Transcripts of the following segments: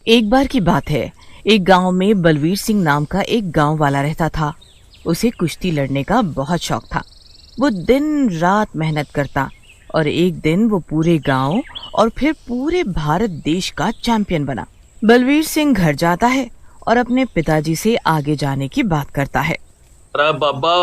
एक बार की बात है, एक गांव में बलवीर सिंह नाम का एक गांव वाला रहता था। उसे कुश्ती लड़ने का बहुत शौक था। वो दिन रात मेहनत करता और एक दिन वो पूरे गांव और फिर पूरे भारत देश का चैंपियन बना। बलवीर सिंह घर जाता है और अपने पिताजी से आगे जाने की बात करता है। अरे बाबा,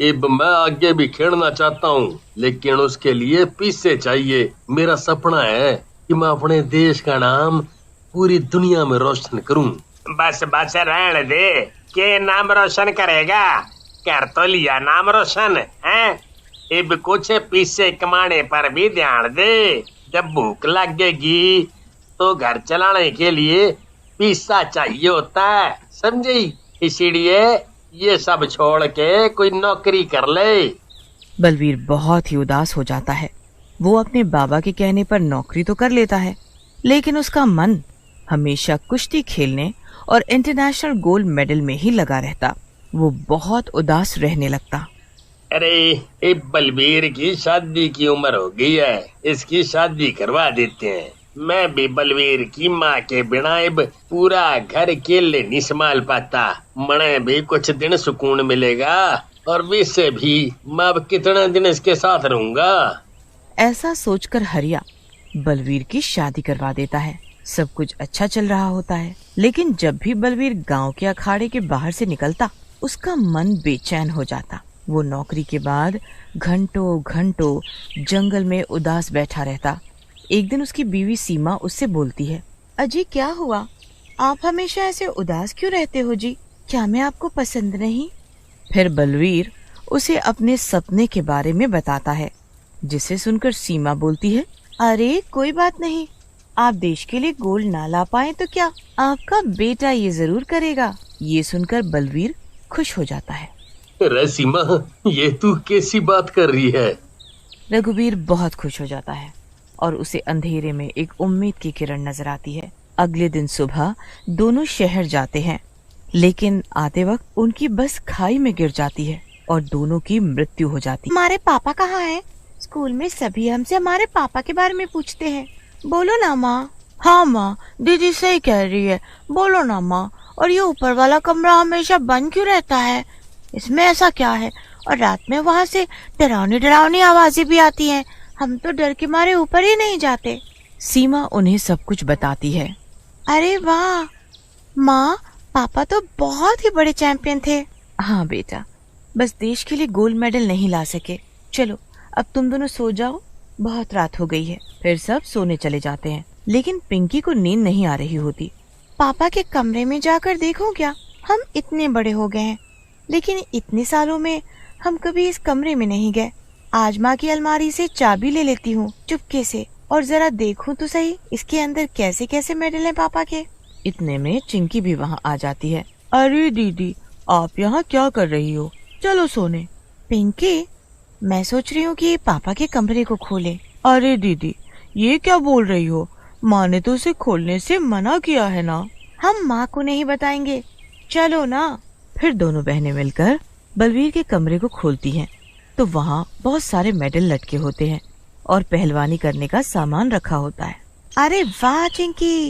अब मैं आगे भी खेलना चाहता हूँ, लेकिन उसके लिए पैसे चाहिए। मेरा सपना है कि मैं अपने देश का नाम पूरी दुनिया में रोशन करूँ। बस बस रहने दे, के नाम रोशन करेगा? कर तो लिया नाम रोशन है। अब कुछ पैसे कमाने पर भी ध्यान दे। जब भूख लगेगी तो घर चलाने के लिए पैसा चाहिए होता है, समझी? इसीलिए ये सब छोड़ के कोई नौकरी कर ले। बलवीर बहुत ही उदास हो जाता है। वो अपने बाबा के कहने पर नौकरी तो कर लेता है, लेकिन उसका मन हमेशा कुश्ती खेलने और इंटरनेशनल गोल्ड मेडल में ही लगा रहता। वो बहुत उदास रहने लगता। अरे ये बलवीर की शादी की उम्र हो गई है, इसकी शादी करवा देते हैं। मैं भी बलवीर की माँ के बिना अब पूरा घर अकेले नहीं संभाल पाता। मने भी कुछ दिन सुकून मिलेगा और वैसे भी मैं अब कितने दिन इसके साथ रहूंगा। ऐसा सोचकर हरिया बलवीर की शादी करवा देता है। सब कुछ अच्छा चल रहा होता है, लेकिन जब भी बलवीर गांव के अखाड़े के बाहर से निकलता, उसका मन बेचैन हो जाता। वो नौकरी के बाद घंटों घंटों जंगल में उदास बैठा रहता। एक दिन उसकी बीवी सीमा उससे बोलती है, अजी क्या हुआ? आप हमेशा ऐसे उदास क्यों रहते हो जी? क्या मैं आपको पसंद नहीं? फिर बलवीर उसे अपने सपने के बारे में बताता है, जिसे सुनकर सीमा बोलती है, अरे कोई बात नहीं, आप देश के लिए गोल्ड ना ला पाए तो क्या, आपका बेटा ये जरूर करेगा। ये सुनकर बलवीर खुश हो जाता है। अरे सीमा, ये तू कैसी बात कर रही है? रघुवीर बहुत खुश हो जाता है और उसे अंधेरे में एक उम्मीद की किरण नजर आती है। अगले दिन सुबह दोनों शहर जाते हैं, लेकिन आते वक्त उनकी बस खाई में गिर जाती है और दोनों की मृत्यु हो जाती है। हमारे पापा कहाँ हैं? स्कूल में सभी हमसे हमारे पापा के बारे में पूछते हैं। बोलो ना माँ। हाँ माँ, दीदी सही कह रही है, बोलो ना माँ। और ये ऊपर वाला कमरा हमेशा बंद क्यों रहता है? इसमें ऐसा क्या है? और रात में वहाँ से डरावनी डरावनी आवाजें भी आती हैं। हम तो डर के मारे ऊपर ही नहीं जाते। सीमा उन्हें सब कुछ बताती है। अरे वाह माँ, पापा तो बहुत ही बड़े चैंपियन थे। हाँ बेटा, बस देश के लिए गोल्ड मेडल नहीं ला सके। चलो अब तुम दोनों सो जाओ, बहुत रात हो गई है। फिर सब सोने चले जाते हैं, लेकिन पिंकी को नींद नहीं आ रही होती। पापा के कमरे में जाकर देखो क्या? हम इतने बड़े हो गए हैं, लेकिन इतने सालों में हम कभी इस कमरे में नहीं गए। आज माँ की अलमारी से चाबी ले लेती हूँ चुपके से और जरा देखूं तो सही इसके अंदर कैसे कैसे मेडल हैं पापा के। इतने में चिंकी भी वहाँ आ जाती है। अरे दीदी, आप यहाँ क्या कर रही हो? चलो सोने। पिंकी, मैं सोच रही हूँ कि पापा के कमरे को खोले। अरे दीदी, ये क्या बोल रही हो? माँ ने तो उसे खोलने से मना किया है ना। हम माँ को नहीं बताएंगे, चलो ना। फिर दोनों बहनें मिलकर बलवीर के कमरे को खोलती हैं, तो वहाँ बहुत सारे मेडल लटके होते हैं और पहलवानी करने का सामान रखा होता है। अरे वाह चिंकी,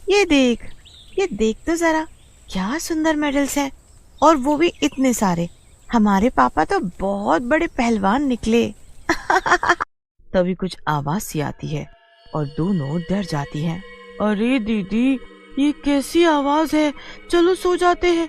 ये देख तो जरा, क्या सुंदर मेडल्स हैं, और वो भी इतने सारे। हमारे पापा तो बहुत बड़े पहलवान निकले। तभी कुछ आवाज सी आती है और दोनों डर जाती हैं। अरे दीदी, ये कैसी आवाज है? चलो सो जाते हैं,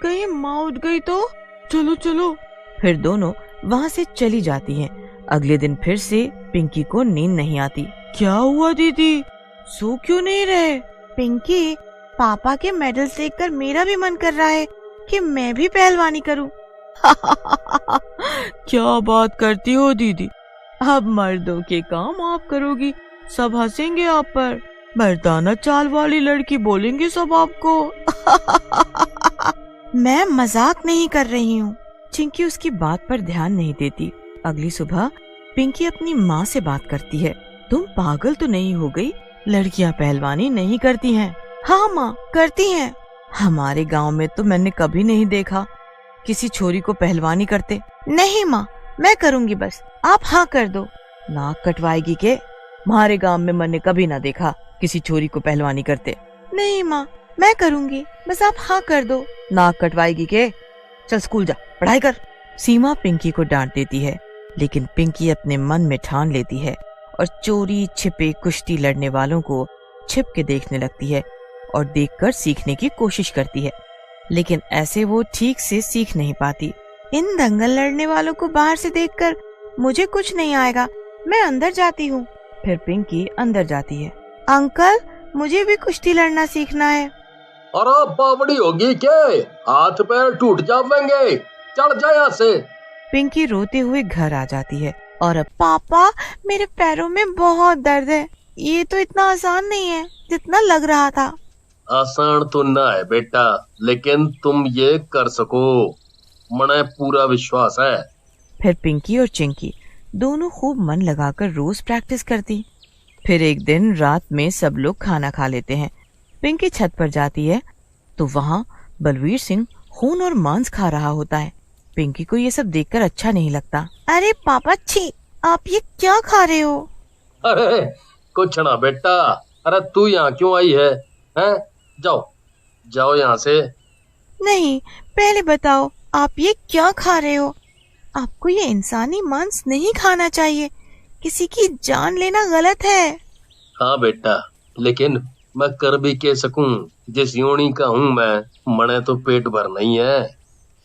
कहीं माँ उठ गई तो। चलो चलो। फिर दोनों वहाँ से चली जाती हैं। अगले दिन फिर से पिंकी को नींद नहीं आती। क्या हुआ दीदी, सो क्यों नहीं रहे? पिंकी, पापा के मेडल्स देखकर मेरा भी मन कर रहा है कि मैं भी पहलवानी करूं। क्या बात करती हो दीदी, अब मर्दों के काम आप करोगी, सब हंसेंगे आप पर। मर्दाना चाल वाली लड़की बोलेंगे सब आपको। मैं मजाक नहीं कर रही हूँ। चिंकी उसकी बात पर ध्यान नहीं देती। अगली सुबह पिंकी अपनी माँ से बात करती है। तुम पागल तो नहीं हो गई? लड़कियाँ पहलवानी नहीं करती हैं। हाँ माँ, करती हैं। हमारे गांव में तो मैंने कभी नहीं देखा किसी छोरी को पहलवानी करते। नहीं माँ, मैं करूँगी, बस आप हाँ कर दो। नाक कटवाएगी के? हमारे गांव में मैंने कभी ना देखा किसी छोरी को पहलवानी करते। नहीं माँ, मैं करूँगी, बस आप हाँ कर दो। नाक कटवाएगी के? चल स्कूल जा, पढ़ाई कर। सीमा पिंकी को डांट देती है, लेकिन पिंकी अपने मन में ठान लेती है और चोरी छिपे कुश्ती लड़ने वालों को छिप के देखने लगती है और देखकर सीखने की कोशिश करती है, लेकिन ऐसे वो ठीक से सीख नहीं पाती। इन दंगल लड़ने वालों को बाहर से देखकर मुझे कुछ नहीं आएगा, मैं अंदर जाती हूँ। फिर पिंकी अंदर जाती है। अंकल, मुझे भी कुश्ती लड़ना सीखना है। अरे बावड़ी होगी क्या, हाथ पैर टूट जाएंगे, चढ़ जा यहाँ से। पिंकी रोते हुए घर आ जाती है और अब पापा, मेरे पैरों में बहुत दर्द है, ये तो इतना आसान नहीं है जितना लग रहा था। आसान तो ना है बेटा, लेकिन तुम ये कर सको, मने पूरा विश्वास है। फिर पिंकी और चिंकी दोनों खूब मन लगाकर रोज प्रैक्टिस करती। फिर एक दिन रात में सब लोग खाना खा लेते हैं। पिंकी छत पर जाती है तो वहाँ बलवीर सिंह खून और मांस खा रहा होता है। पिंकी को ये सब देखकर अच्छा नहीं लगता। अरे पापा छी, आप ये क्या खा रहे हो? अरे कुछ ना बेटा, अरे तू यहाँ क्यों आई है? हैं? जाओ जाओ यहाँ से। नहीं, पहले बताओ आप ये क्या खा रहे हो? आपको ये इंसानी मांस नहीं खाना चाहिए, किसी की जान लेना गलत है। हाँ बेटा, लेकिन मैं कर भी कह सकूं, जिस योनी का हूँ मैं, मने तो पेट भर नहीं है।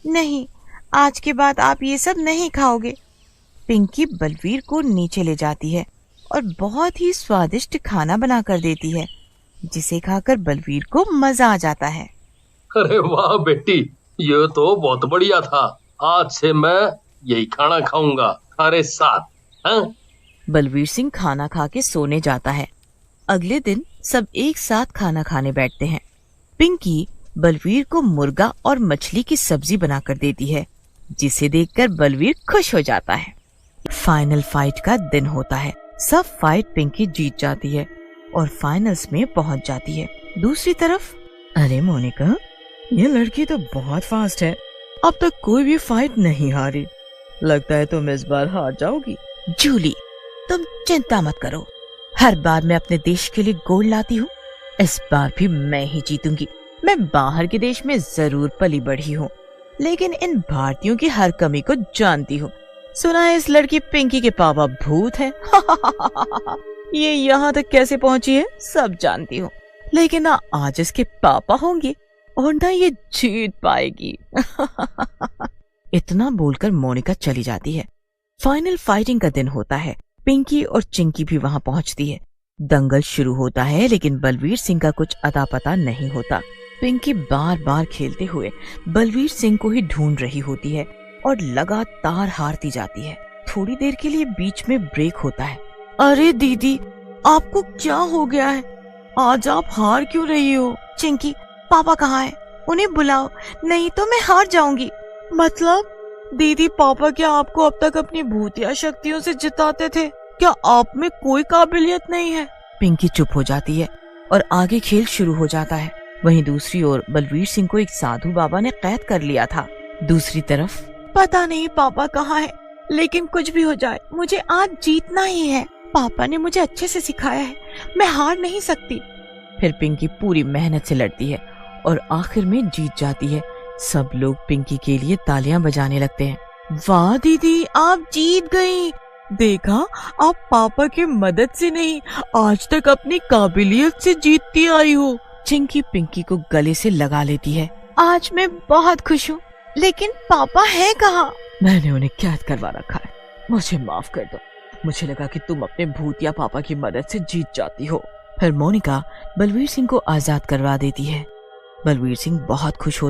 नहीं, आज के बाद आप ये सब नहीं खाओगे। पिंकी बलवीर को नीचे ले जाती है और बहुत ही स्वादिष्ट खाना बना कर देती है, जिसे खाकर बलवीर को मजा आ जाता है। अरे वाह बेटी, ये तो बहुत बढ़िया था, आज से मैं यही खाना खाऊंगा तुम्हारे साथ। हाँ? बलवीर सिंह खाना खा के सोने जाता है। अगले दिन सब एक साथ खाना खाने बैठते हैं। पिंकी बलवीर को मुर्गा और मछली की सब्जी बनाकर देती है, जिसे देखकर बलवीर खुश हो जाता है। फाइनल फाइट का दिन होता है। सब फाइट पिंकी जीत जाती है और फाइनल्स में पहुंच जाती है। दूसरी तरफ, अरे मोनिका, ये लड़की तो बहुत फास्ट है, अब तक कोई भी फाइट नहीं हारी, लगता है तुम इस बार हार जाओगी। जूली, तुम चिंता मत करो, हर बार मैं अपने देश के लिए गोल्ड लाती हूँ, इस बार भी मैं ही जीतूंगी। मैं बाहर के देश में जरूर पली बढ़ी हूँ, लेकिन इन भारतीयों की हर कमी को जानती हूँ। सुना है इस लड़की पिंकी के पापा भूत हैं। ये यहाँ तक कैसे पहुँची है सब जानती हूँ, लेकिन ना आज इसके पापा होंगे और ना ये जीत पाएगी। इतना बोलकर मोनिका चली जाती है। फाइनल फाइटिंग का दिन होता है। पिंकी और चिंकी भी वहां पहुंचती है। दंगल शुरू होता है, लेकिन बलवीर सिंह का कुछ अता पता नहीं होता। पिंकी बार बार खेलते हुए बलवीर सिंह को ही ढूंढ रही होती है और लगातार हारती जाती है। थोड़ी देर के लिए बीच में ब्रेक होता है। अरे दीदी, आपको क्या हो गया है? आज आप हार क्यों रही हो? चिंकी, पापा कहाँ है? उन्हें बुलाओ, नहीं तो मैं हार जाऊंगी। मतलब दीदी, पापा क्या आपको अब तक अपनी भूतिया शक्तियों से जिताते थे? क्या आप में कोई काबिलियत नहीं है? पिंकी चुप हो जाती है और आगे खेल शुरू हो जाता है। वहीं दूसरी ओर बलवीर सिंह को एक साधु बाबा ने कैद कर लिया था। दूसरी तरफ, पता नहीं पापा कहाँ है, लेकिन कुछ भी हो जाए मुझे आज जीतना ही है। पापा ने मुझे अच्छे से सिखाया है, मैं हार नहीं सकती। फिर पिंकी पूरी मेहनत से लड़ती है और आखिर में जीत जाती है। सब लोग पिंकी के लिए तालियां बजाने लगते हैं। वाह दीदी, आप जीत गई। देखा, आप पापा की मदद से नहीं, आज तक अपनी काबिलियत से जीतती आई हो। चिंकी पिंकी को गले से लगा लेती है। आज मैं बहुत खुश हूँ, लेकिन पापा है कहाँ? मैंने उन्हें कैद करवा रखा है, मुझे माफ कर दो। मुझे लगा कि तुम अपने भूतिया पापा की मदद से जीत जाती हो। फिर मोनिका बलवीर सिंह को आजाद करवा देती है। बलवीर सिंह बहुत खुश होता